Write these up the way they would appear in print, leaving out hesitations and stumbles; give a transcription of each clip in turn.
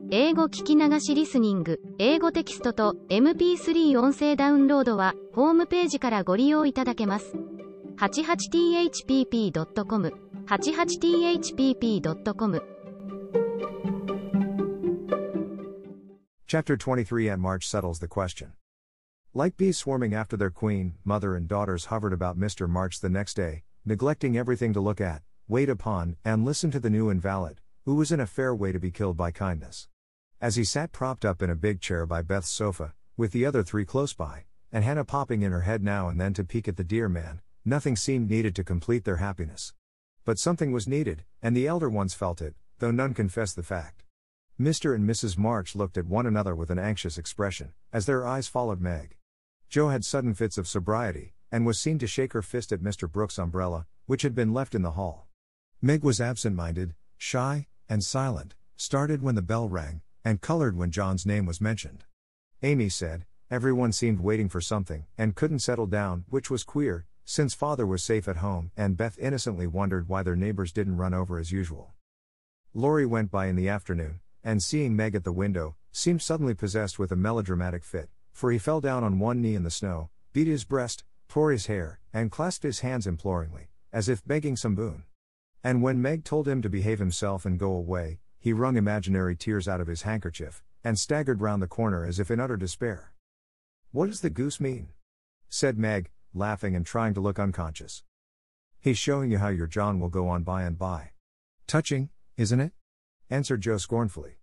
英語聞き流しリスニング、英語テキストと MP3 音声ダウンロードは、ホームページからご利用いただけます。88thpp.com、88thpp.com。Chapter 23. Aunt March settles the question. Like bees swarming after their queen, mother and daughters hovered about Mr. March the next day, neglecting everything to look at, wait upon, and listen to the new invalid, who was in a fair way to be killed by kindness. As he sat propped up in a big chair by Beth's sofa, with the other three close by, and Hannah popping in her head now and then to peek at the dear man, nothing seemed needed to complete their happiness. But something was needed, and the elder ones felt it, though none confessed the fact. Mr. and Mrs. March looked at one another with an anxious expression, as their eyes followed Meg. Jo had sudden fits of sobriety, and was seen to shake her fist at Mr. Brooks' umbrella, which had been left in the hall. Meg was absent-minded, shy, and silent, started when the bell rang, and colored when John's name was mentioned. Amy said, everyone seemed waiting for something, and couldn't settle down, which was queer, since father was safe at home, and Beth innocently wondered why their neighbors didn't run over as usual. Laurie went by in the afternoon, and seeing Meg at the window, seemed suddenly possessed with a melodramatic fit, for he fell down on one knee in the snow, beat his breast, tore his hair, and clasped his hands imploringly, as if begging some boon. And when Meg told him to behave himself and go away, he wrung imaginary tears out of his handkerchief, and staggered round the corner as if in utter despair. "What does the goose mean?" said Meg, laughing and trying to look unconscious. "He's showing you how your John will go on by and by." "Touching, isn't it?" answered Jo scornfully.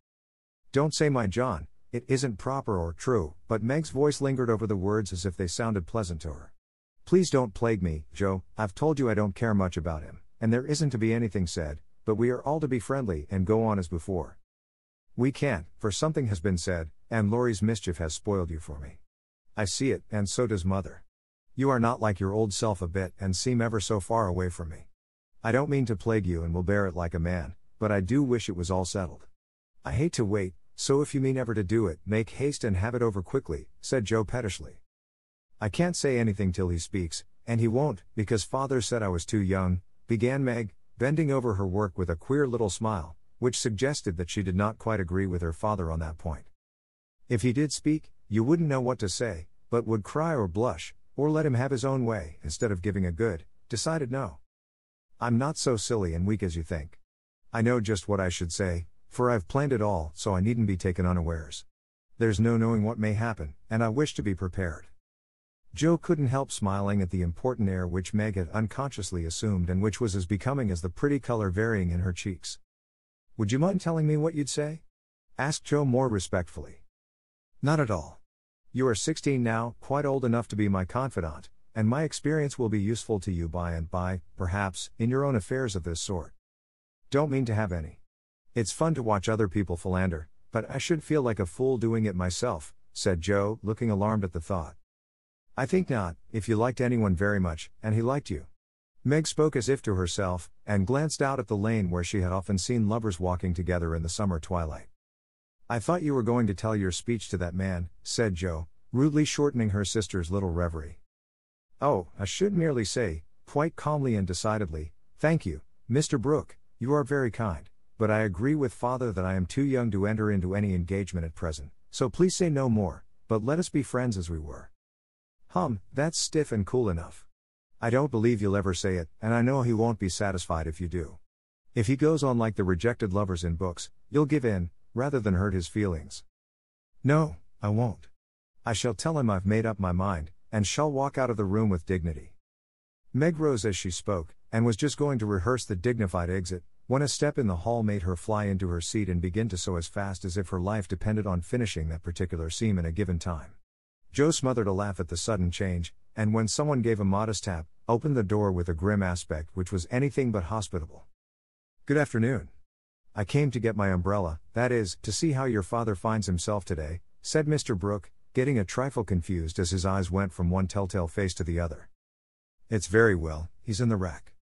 "Don't say my John, it isn't proper or true," but Meg's voice lingered over the words as if they sounded pleasant to her. "Please don't plague me, Jo, I've told you I don't care much about him, and there isn't to be anything said, but we are all to be friendly and go on as before." "We can't, for something has been said, and Laurie's mischief has spoiled you for me. I see it, and so does mother. You are not like your old self a bit and seem ever so far away from me. I don't mean to plague you and will bear it like a man, but I do wish it was all settled. I hate to wait, so if you mean ever to do it, make haste and have it over quickly," said Jo pettishly. "I can't say anything till he speaks, and he won't, because father said I was too young," began Meg, bending over her work with a queer little smile, which suggested that she did not quite agree with her father on that point. "If he did speak, you wouldn't know what to say, but would cry or blush, or let him have his own way, instead of giving a good, decided no. I'm not so silly and weak as you think. I know just what I should say, for I've planned it all, so I needn't be taken unawares. There's no knowing what may happen, and I wish to be prepared." Jo couldn't help smiling at the important air which Meg had unconsciously assumed and which was as becoming as the pretty color varying in her cheeks. "Would you mind telling me what you'd say?" asked Jo more respectfully. "Not at all. You are 16 now, quite old enough to be my confidant, and my experience will be useful to you by and by, perhaps, in your own affairs of this sort. Don't mean to have any. It's fun to watch other people philander, but I should feel like a fool doing it myself," said Jo, looking alarmed at the thought. "I think not, if you liked anyone very much, and he liked you." Meg spoke as if to herself, and glanced out at the lane where she had often seen lovers walking together in the summer twilight. "I thought you were going to tell your speech to that man," said Jo, rudely shortening her sister's little reverie. "Oh, I should merely say, quite calmly and decidedly, 'Thank you, Mr. Brooke, you are very kind, but I agree with father that I am too young to enter into any engagement at present, so please say no more, but let us be friends as we were.'" That's stiff and cool enough. I don't believe you'll ever say it, and I know he won't be satisfied if you do. If he goes on like the rejected lovers in books, you'll give in, rather than hurt his feelings." "No, I won't. I shall tell him I've made up my mind, and shall walk out of the room with dignity." Meg rose as she spoke, and was just going to rehearse the dignified exit, when a step in the hall made her fly into her seat and begin to sew as fast as if her life depended on finishing that particular seam in a given time. Jo smothered a laugh at the sudden change, and when someone gave a modest tap, opened the door with a grim aspect which was anything but hospitable. "Good afternoon. I came to get my umbrella, that is, to see how your father finds himself today," said Mr. Brooke, getting a trifle confused as his eyes went from one telltale face to the other. "It's very well, he's in the rack.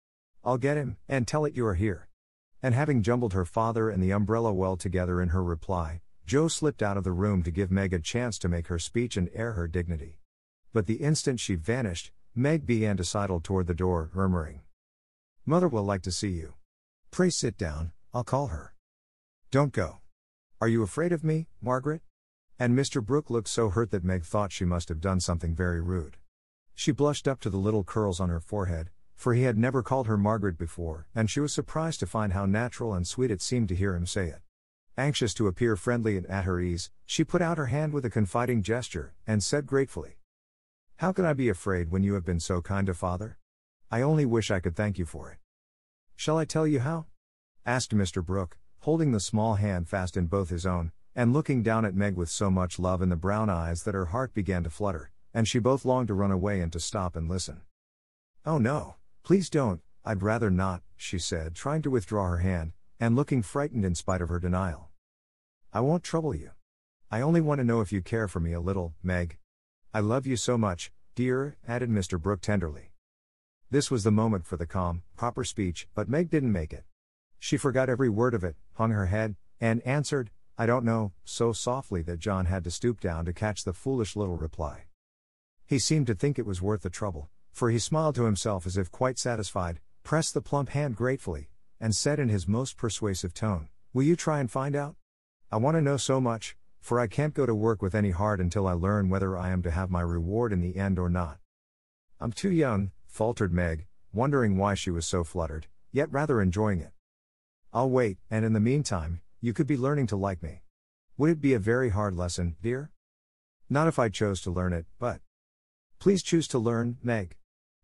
I'll get him, and tell it you are here." And having jumbled her father and the umbrella well together in her reply, Jo slipped out of the room to give Meg a chance to make her speech and air her dignity. But the instant she vanished, Meg began to sidle toward the door, murmuring, "Mother will like to see you. Pray sit down, I'll call her." "Don't go. Are you afraid of me, Margaret? And Mr. Brooke looked so hurt that Meg thought she must have done something very rude. She blushed up to the little curls on her forehead, for he had never called her Margaret before, and she was surprised to find how natural and sweet it seemed to hear him say it. Anxious to appear friendly and at her ease, she put out her hand with a confiding gesture, and said gratefully, "How can I be afraid when you have been so kind to Father? I only wish I could thank you for it." "Shall I tell you how?" asked Mr. Brooke, holding the small hand fast in both his own, and looking down at Meg with so much love in the brown eyes that her heart began to flutter, and she both longed to run away and to stop and listen. "Oh no, please don't, I'd rather not," she said, trying to withdraw her hand, and looking frightened in spite of her denial. "I won't trouble you. I only want to know if you care for me a little, Meg. I love you so much, dear," added Mr. Brooke tenderly. This was the moment for the calm, proper speech, but Meg didn't make it. She forgot every word of it, hung her head, and answered, "I don't know," so softly that John had to stoop down to catch the foolish little reply. He seemed to think it was worth the trouble, for he smiled to himself as if quite satisfied, pressed the plump hand gratefully, and said in his most persuasive tone, "Will you try and find out? I want to know so much, for I can't go to work with any heart until I learn whether I am to have my reward in the end or not." "I'm too young," faltered Meg, wondering why she was so fluttered, yet rather enjoying it. "I'll wait, and in the meantime, you could be learning to like me. Would it be a very hard lesson, dear?" "Not if I chose to learn it, but..." "Please choose to learn, Meg.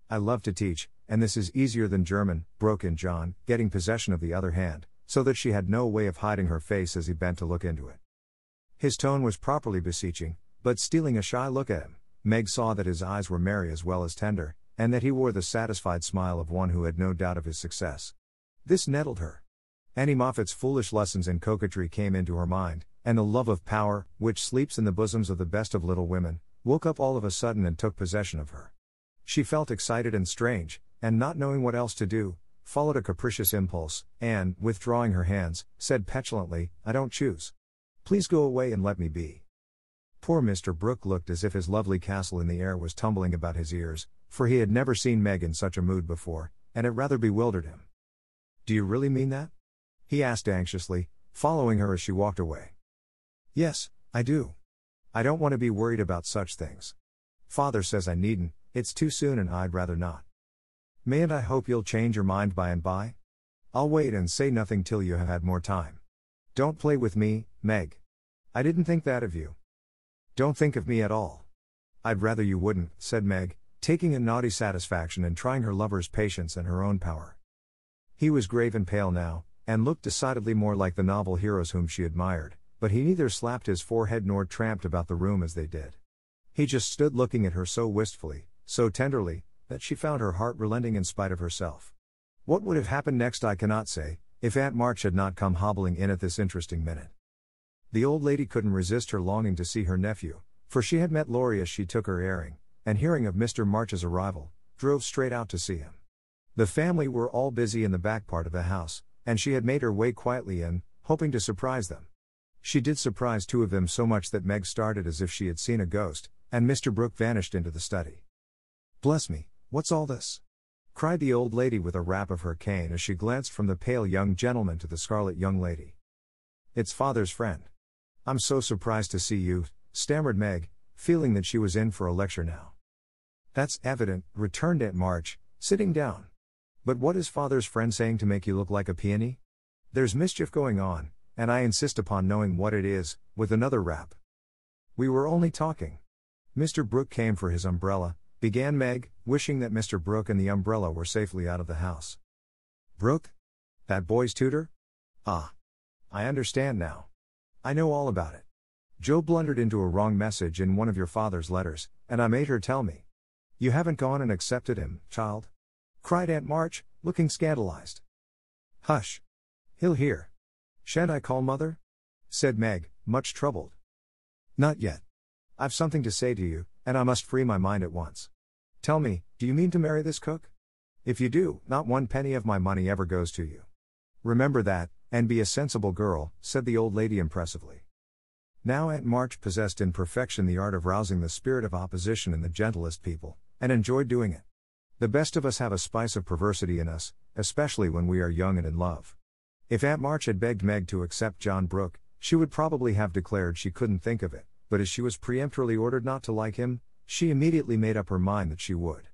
I love to teach, and this is easier than German," broke in John, getting possession of the other hand, so that she had no way of hiding her face as he bent to look into it. His tone was properly beseeching, but stealing a shy look at him, Meg saw that his eyes were merry as well as tender, and that he wore the satisfied smile of one who had no doubt of his success. This nettled her. Annie Moffat's foolish lessons in coquetry came into her mind, and the love of power, which sleeps in the bosoms of the best of little women, woke up all of a sudden and took possession of her. She felt excited and strange, and not knowing what else to do, followed a capricious impulse, and, withdrawing her hands, said petulantly, "I don't choose. Please go away and let me be." Poor Mr. Brooke looked as if his lovely castle in the air was tumbling about his ears, for he had never seen Meg in such a mood before, and it rather bewildered him. "Do you really mean that?" he asked anxiously, following her as she walked away. "Yes, I do. I don't want to be worried about such things. Father says I needn't, it's too soon and I'd rather not. Mayn't I hope you'll change your mind by and by? I'll wait and say nothing till you have had more time. Don't play with me, Meg. I didn't think that of you." "Don't think of me at all. I'd rather you wouldn't," said Meg, taking a naughty satisfaction in trying her lover's patience and her own power. He was grave and pale now, and looked decidedly more like the novel heroes whom she admired, but he neither slapped his forehead nor tramped about the room as they did. He just stood looking at her so wistfully, so tenderly, that she found her heart relenting in spite of herself. What would have happened next I cannot say, if Aunt March had not come hobbling in at this interesting minute. The old lady couldn't resist her longing to see her nephew, for she had met Laurie as she took her airing, and hearing of Mr. March's arrival, drove straight out to see him. The family were all busy in the back part of the house, and she had made her way quietly in, hoping to surprise them. She did surprise two of them so much that Meg started as if she had seen a ghost, and Mr. Brooke vanished into the study. "Bless me, what's all this?" cried the old lady with a rap of her cane as she glanced from the pale young gentleman to the scarlet young lady. "It's Father's friend. I'm so surprised to see you," stammered Meg, feeling that she was in for a lecture now. "That's evident," returned Aunt March, sitting down. "But what is Father's friend saying to make you look like a peony? There's mischief going on, and I insist upon knowing what it is," with another rap. "We were only talking. Mr. Brooke came for his umbrella," began Meg, wishing that Mr. Brooke and the umbrella were safely out of the house. "Brooke? That boy's tutor? Ah. I understand now. I know all about it. Joe blundered into a wrong message in one of your father's letters, and I made her tell me. You haven't gone and accepted him, child?" cried Aunt March, looking scandalized. "Hush. He'll hear. Shan't I call Mother?" said Meg, much troubled. "Not yet. I've something to say to you, and I must free my mind at once. Tell me, do you mean to marry this cook? If you do, not one penny of my money ever goes to you. Remember that, and be a sensible girl," said the old lady impressively. Now Aunt March possessed in perfection the art of rousing the spirit of opposition in the gentlest people, and enjoyed doing it. The best of us have a spice of perversity in us, especially when we are young and in love. If Aunt March had begged Meg to accept John Brooke, She would probably have declared she couldn't think of it, but as she was peremptorily ordered not to like him, she immediately made up her mind that she would.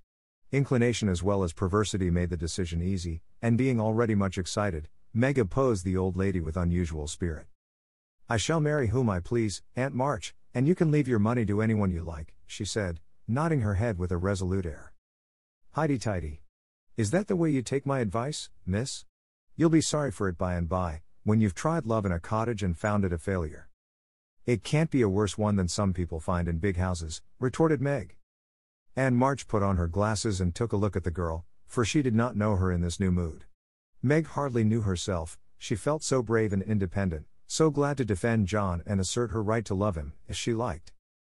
Inclination as well as perversity made the decision easy, and being already much excited, Meg opposed the old lady with unusual spirit. "I shall marry whom I please, Aunt March, and you can leave your money to anyone you like," she said, nodding her head with a resolute air. "Highty-tighty. Is that the way you take my advice, miss? You'll be sorry for it by and by, when you've tried love in a cottage and found it a failure." "It can't be a worse one than some people find in big houses," retorted Meg. Aunt March put on her glasses and took a look at the girl, for she did not know her in this new mood. Meg hardly knew herself, she felt so brave and independent, so glad to defend John and assert her right to love him, as she liked.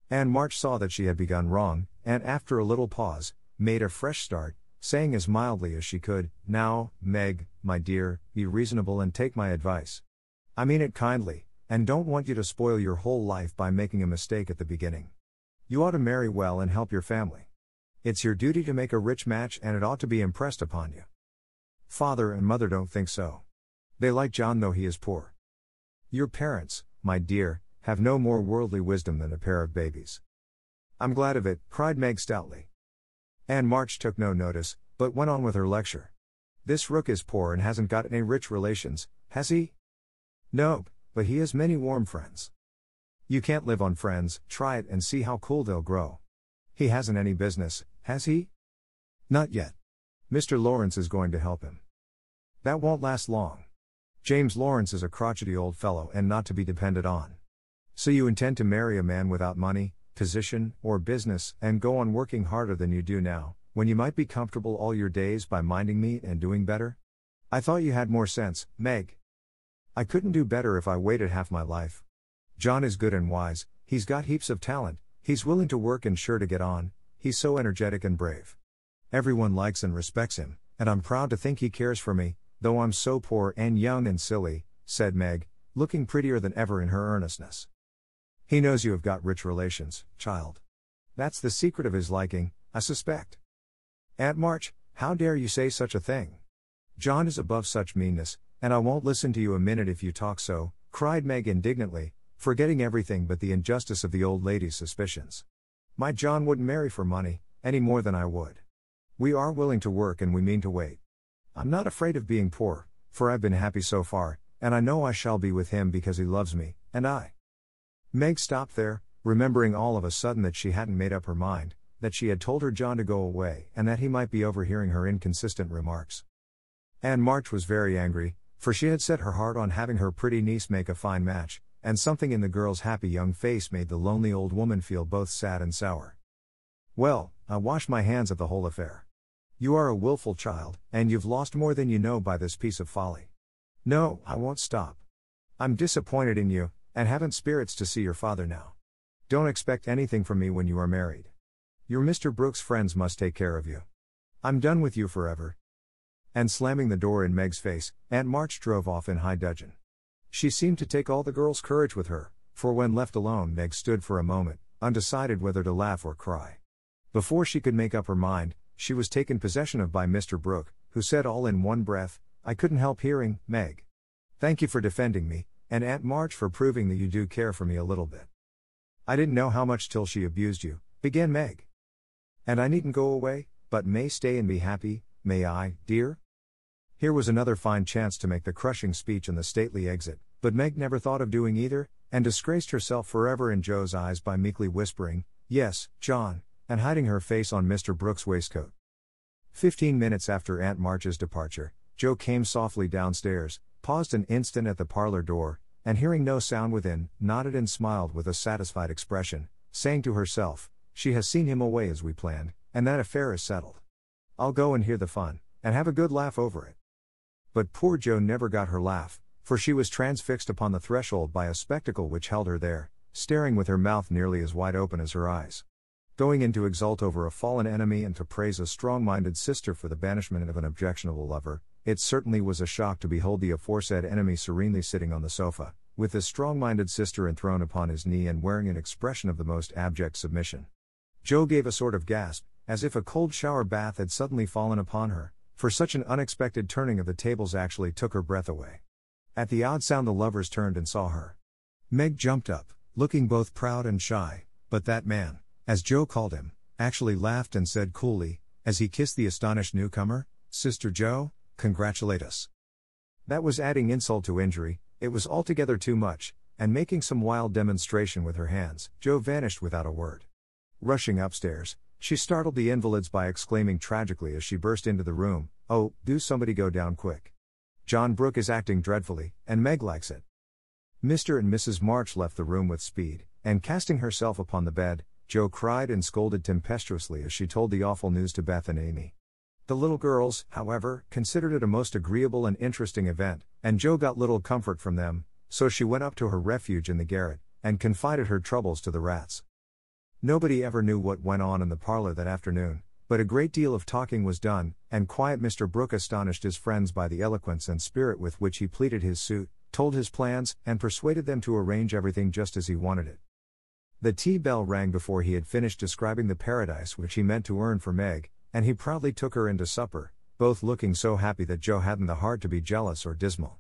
Aunt March saw that she had begun wrong, and after a little pause, made a fresh start, saying as mildly as she could, "Now, Meg, my dear, be reasonable and take my advice. I mean it kindly, and don't want you to spoil your whole life by making a mistake at the beginning. You ought to marry well and help your family. It's your duty to make a rich match and it ought to be impressed upon you. Father and mother don't think so. They like John though he is poor. Your parents, my dear, have no more worldly wisdom than a pair of babies." "I'm glad of it," cried Meg stoutly. Aunt March took no notice, but went on with her lecture. "This rook is poor and hasn't got any rich relations, has he?" "Nope, but he has many warm friends. You can't live on friends, try it and see how cool they'll grow. He hasn't any business, has he?" "Not yet. Mr. Lawrence is going to help him. That won't last long. James Lawrence is a crotchety old fellow and not to be depended on. So you intend to marry a man without money, position, or business, and go on working harder than you do now, when you might be comfortable all your days by minding me and doing better? I thought you had more sense, Meg. I couldn't do better if I waited half my life. John is good and wise, he's got heaps of talent, he's willing to work and sure to get on, he's so energetic and brave. Everyone likes and respects him, and I'm proud to think he cares for me, though I'm so poor and young and silly," said Meg, looking prettier than ever in her earnestness. "He knows you have got rich relations, child. That's the secret of his liking, I suspect." "Aunt March, how dare you say such a thing? John is above such meanness, and I won't listen to you a minute if you talk so," cried Meg indignantly, forgetting everything but the injustice of the old lady's suspicions. "My John wouldn't marry for money, any more than I would. We are willing to work and we mean to wait. I'm not afraid of being poor, for I've been happy so far, and I know I shall be with him because he loves me, and I." Meg stopped there, remembering all of a sudden that she hadn't made up her mind, that she had told her John to go away and that he might be overhearing her inconsistent remarks. Aunt March was very angry, for she had set her heart on having her pretty niece make a fine match, and something in the girl's happy young face made the lonely old woman feel both sad and sour. "Well, I wash my hands of the whole affair. You are a willful child, and you've lost more than you know by this piece of folly. No, I won't stop. I'm disappointed in you, and haven't spirits to see your father now. Don't expect anything from me when you are married. Your Mr. Brooks' friends must take care of you. I'm done with you forever." And slamming the door in Meg's face, Aunt March drove off in high dudgeon. She seemed to take all the girl's courage with her, for when left alone Meg stood for a moment, undecided whether to laugh or cry. Before she could make up her mind, she was taken possession of by Mr. Brooke, who said all in one breath, "I couldn't help hearing, Meg. Thank you for defending me, and Aunt March for proving that you do care for me a little bit." "I didn't know how much till she abused you," began Meg. "And I needn't go away, but may stay and be happy, may I, dear?" Here was another fine chance to make the crushing speech and the stately exit, but Meg never thought of doing either, and disgraced herself forever in Joe's eyes by meekly whispering, "Yes, John," and hiding her face on Mr. Brooks' waistcoat. 15 minutes after Aunt March's departure, Joe came softly downstairs, paused an instant at the parlor door, and hearing no sound within, nodded and smiled with a satisfied expression, saying to herself, "She has seen him away as we planned, and that affair is settled. I'll go and hear the fun, and have a good laugh over it." But poor Joe never got her laugh, for she was transfixed upon the threshold by a spectacle which held her there, staring with her mouth nearly as wide open as her eyes. Going in to exult over a fallen enemy and to praise a strong-minded sister for the banishment of an objectionable lover, it certainly was a shock to behold the aforesaid enemy serenely sitting on the sofa, with this strong-minded sister enthroned upon his knee and wearing an expression of the most abject submission. Joe gave a sort of gasp, as if a cold shower bath had suddenly fallen upon her, for such an unexpected turning of the tables actually took her breath away. At the odd sound the lovers turned and saw her. Meg jumped up, looking both proud and shy, but that man, as Joe called him, actually laughed and said coolly, as he kissed the astonished newcomer, "Sister Joe, congratulate us." That was adding insult to injury, it was altogether too much, and making some wild demonstration with her hands, Joe vanished without a word. Rushing upstairs, she startled the invalids by exclaiming tragically as she burst into the room, "Oh, do somebody go down quick. John Brooke is acting dreadfully, and Meg likes it." Mr. and Mrs. March left the room with speed, and casting herself upon the bed, Joe cried and scolded tempestuously as she told the awful news to Beth and Amy. The little girls, however, considered it a most agreeable and interesting event, and Joe got little comfort from them, so she went up to her refuge in the garret, and confided her troubles to the rats. Nobody ever knew what went on in the parlor that afternoon, but a great deal of talking was done, and quiet Mr. Brooke astonished his friends by the eloquence and spirit with which he pleaded his suit, told his plans, and persuaded them to arrange everything just as he wanted it. The tea bell rang before he had finished describing the paradise which he meant to earn for Meg, and he proudly took her into supper, both looking so happy that Joe hadn't the heart to be jealous or dismal.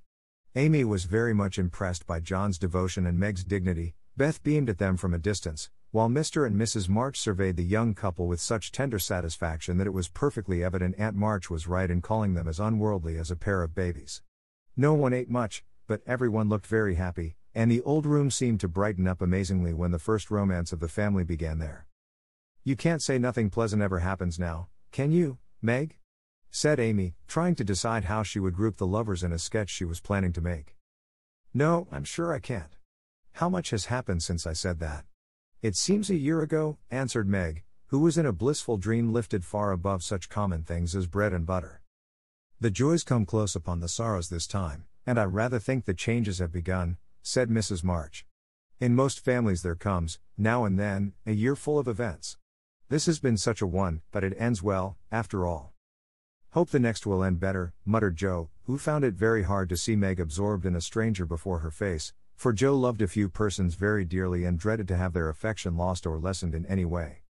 Amy was very much impressed by John's devotion and Meg's dignity. Beth beamed at them from a distance, while Mr. and Mrs. March surveyed the young couple with such tender satisfaction that it was perfectly evident Aunt March was right in calling them as unworldly as a pair of babies. No one ate much, but everyone looked very happy, and the old room seemed to brighten up amazingly when the first romance of the family began there. "You can't say nothing pleasant ever happens now, can you, Meg?" said Amy, trying to decide how she would group the lovers in a sketch she was planning to make. "No, I'm sure I can't. How much has happened since I said that?" "It seems a year ago," answered Meg, who was in a blissful dream lifted far above such common things as bread and butter. "The joys come close upon the sorrows this time, and I rather think the changes have begun," said Mrs. March. "In most families there comes, now and then, a year full of events. This has been such a one, but it ends well, after all." "Hope the next will end better," muttered Joe, who found it very hard to see Meg absorbed in a stranger before her face, for Joe loved a few persons very dearly and dreaded to have their affection lost or lessened in any way.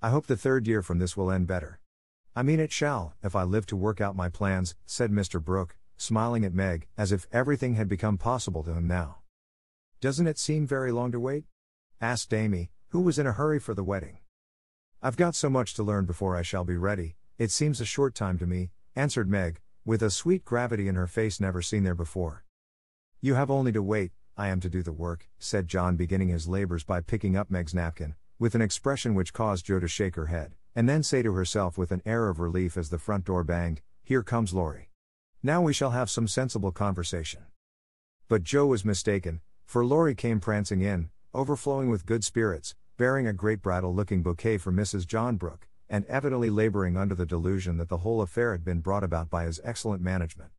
"I hope the third year from this will end better. I mean it shall, if I live to work out my plans," said Mr. Brooke, smiling at Meg, as if everything had become possible to him now. "Doesn't it seem very long to wait?" asked Amy, who was in a hurry for the wedding. "I've got so much to learn before I shall be ready, it seems a short time to me," answered Meg, with a sweet gravity in her face never seen there before. "You have only to wait, I am to do the work," said John, beginning his labors by picking up Meg's napkin, with an expression which caused Joe to shake her head, and then say to herself with an air of relief as the front door banged, "Here comes Laurie. Now we shall have some sensible conversation." But Joe was mistaken, for Laurie came prancing in, overflowing with good spirits, bearing a great bridal-looking bouquet for Mrs. John Brooke, and evidently laboring under the delusion that the whole affair had been brought about by his excellent management.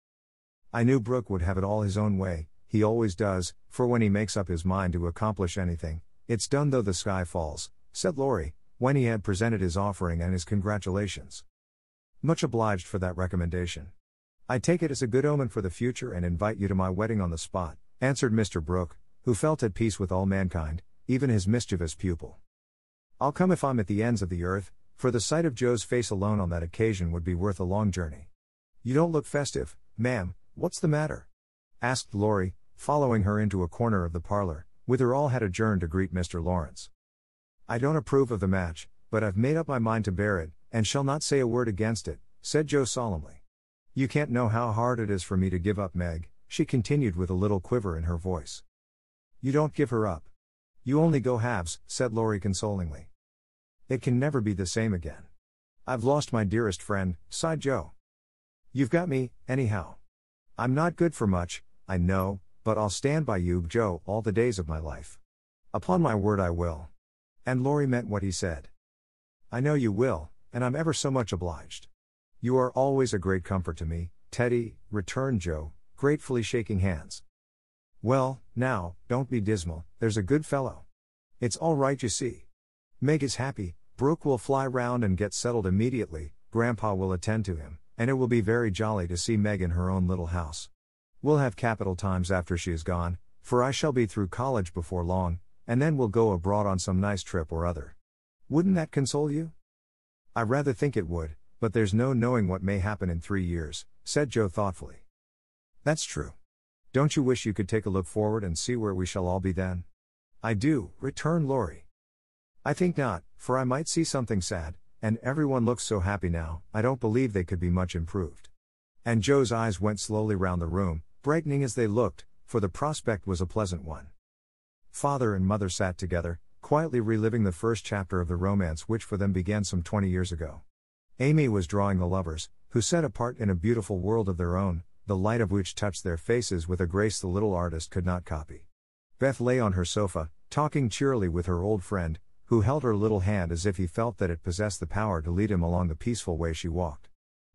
"I knew Brooke would have it all his own way, he always does, for when he makes up his mind to accomplish anything, it's done though the sky falls," said Laurie, when he had presented his offering and his congratulations. "Much obliged for that recommendation. I take it as a good omen for the future and invite you to my wedding on the spot," answered Mr. Brooke, who felt at peace with all mankind, even his mischievous pupil. "I'll come if I'm at the ends of the earth, for the sight of Joe's face alone on that occasion would be worth a long journey." "You don't look festive, ma'am, what's the matter?" asked Laurie, following her into a corner of the parlor, whither all had adjourned to greet Mr. Lawrence. "I don't approve of the match, but I've made up my mind to bear it, and shall not say a word against it," said Joe solemnly. "You can't know how hard it is for me to give up Meg," she continued with a little quiver in her voice. "You don't give her up. You only go halves," said Laurie consolingly. "It can never be the same again. I've lost my dearest friend," sighed Joe. "You've got me, anyhow. I'm not good for much, I know, but I'll stand by you, Joe, all the days of my life. Upon my word I will." And Laurie meant what he said. "I know you will, and I'm ever so much obliged. You are always a great comfort to me, Teddy," returned Joe, gratefully shaking hands. "Well, now, don't be dismal, there's a good fellow. It's all right, you see. Meg is happy, Brooke will fly round and get settled immediately, Grandpa will attend to him, and it will be very jolly to see Meg in her own little house. We'll have capital times after she is gone, for I shall be through college before long, and then we'll go abroad on some nice trip or other. Wouldn't that console you?" "I rather think it would, but there's no knowing what may happen in 3 years," said Joe thoughtfully. "That's true. Don't you wish you could take a look forward and see where we shall all be then? I do, returned Laurie. I think not, for I might see something sad, and everyone looks so happy now, I don't believe they could be much improved. And Joe's eyes went slowly round the room, brightening as they looked, for the prospect was a pleasant one. Father and mother sat together, quietly reliving the first chapter of the romance which for them began some 20 years ago. Amy was drawing the lovers, who set apart in a beautiful world of their own, the light of which touched their faces with a grace the little artist could not copy. Beth lay on her sofa, talking cheerily with her old friend, who held her little hand as if he felt that it possessed the power to lead him along the peaceful way she walked.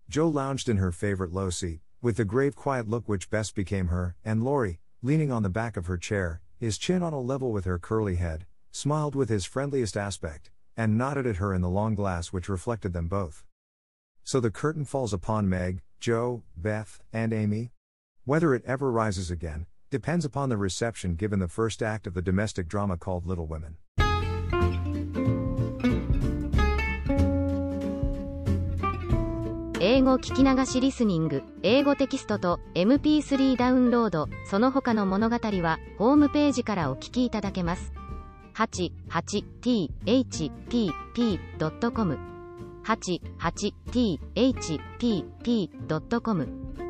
Joe lounged in her favorite low seat, with the grave quiet look which best became her, and Laurie, leaning on the back of her chair, his chin on a level with her curly head, smiled with his friendliest aspect, and nodded at her in the long glass which reflected them both. So the curtain falls upon Meg, Joe, Beth, and Amy? Whether it ever rises again, depends upon the reception given the first act of the domestic drama called Little Women. 英語聞き流しリスニング、英語テキストと MP3 ダウンロード、その他の物語はホームページからお聞きいただけます。88thpp.com 88thpp.com